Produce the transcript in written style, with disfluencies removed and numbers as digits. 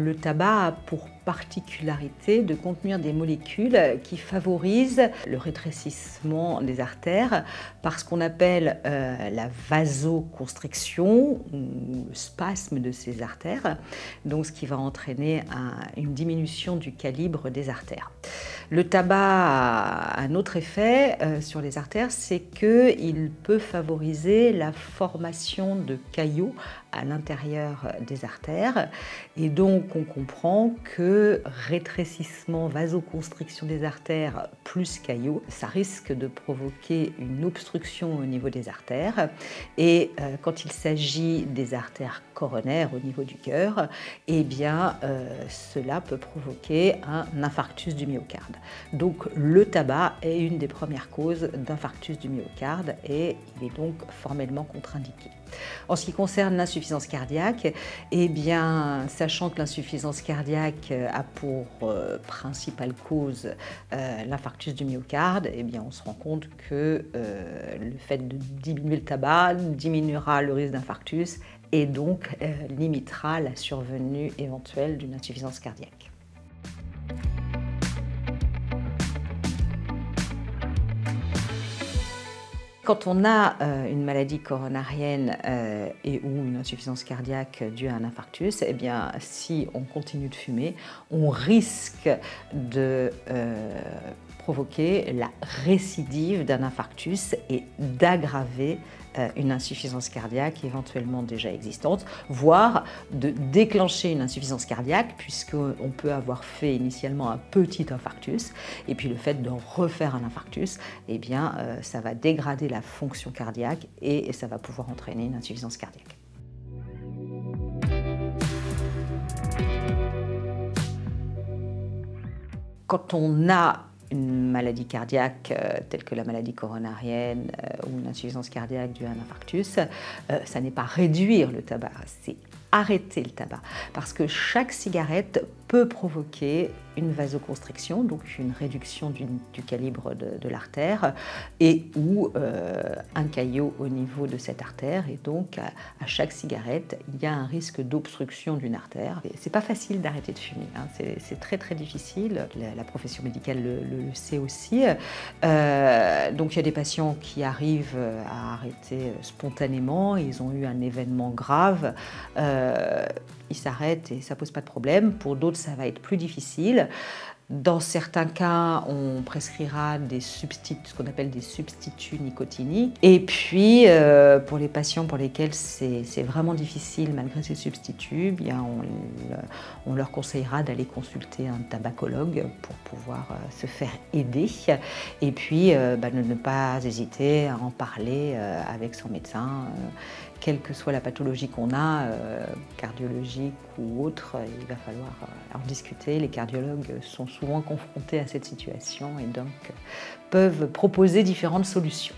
Le tabac a pour particularité de contenir des molécules qui favorisent le rétrécissement des artères par ce qu'on appelle la vasoconstriction ou le spasme de ces artères, donc ce qui va entraîner une diminution du calibre des artères. Le tabac a un autre effet sur les artères, c'est qu'il peut favoriser la formation de caillots à l'intérieur des artères, et donc on comprend que rétrécissement, vasoconstriction des artères plus caillots, ça risque de provoquer une obstruction au niveau des artères, et quand il s'agit des artères coronaires au niveau du cœur, eh bien cela peut provoquer un infarctus du myocarde. Donc le tabac est une des premières causes d'infarctus du myocarde et il est donc formellement contre-indiqué. En ce qui concerne l'insuffisance cardiaque, eh bien, sachant que l'insuffisance cardiaque a pour principale cause l'infarctus du myocarde, eh bien, on se rend compte que le fait de diminuer le tabac diminuera le risque d'infarctus et donc limitera la survenue éventuelle d'une insuffisance cardiaque. Quand on a une maladie coronarienne et ou une insuffisance cardiaque due à un infarctus, eh bien, si on continue de fumer, on risque de provoquer la récidive d'un infarctus et d'aggraver une insuffisance cardiaque éventuellement déjà existante, voire de déclencher une insuffisance cardiaque puisqu'on peut avoir fait initialement un petit infarctus et puis le fait de refaire un infarctus, eh bien, ça va dégrader la fonction cardiaque et ça va pouvoir entraîner une insuffisance cardiaque. Quand on a une maladie cardiaque telle que la maladie coronarienne ou une insuffisance cardiaque due à un infarctus, ça n'est pas réduire le tabac, c'est arrêter le tabac. Parce que chaque cigarette peut provoquer une vasoconstriction, donc une réduction du calibre de l'artère, et ou un caillot au niveau de cette artère. Et donc, à chaque cigarette, il y a un risque d'obstruction d'une artère. C'est pas facile d'arrêter de fumer, hein. C'est très très difficile. La profession médicale le sait aussi. Donc, il y a des patients qui arrivent à arrêter spontanément. Ils ont eu un événement grave. Ils s'arrêtent et ça pose pas de problème. Pour d'autres, ça va être plus difficile. Dans certains cas, on prescrira des substituts, ce qu'on appelle des substituts nicotiniques. Et puis, pour les patients pour lesquels c'est vraiment difficile malgré ces substituts, bien on leur conseillera d'aller consulter un tabacologue pour pouvoir se faire aider. Et puis, ne pas hésiter à en parler avec son médecin. Quelle que soit la pathologie qu'on a, cardiologique ou autre, il va falloir en discuter. Les cardiologues sont souvent confrontés à cette situation et donc peuvent proposer différentes solutions.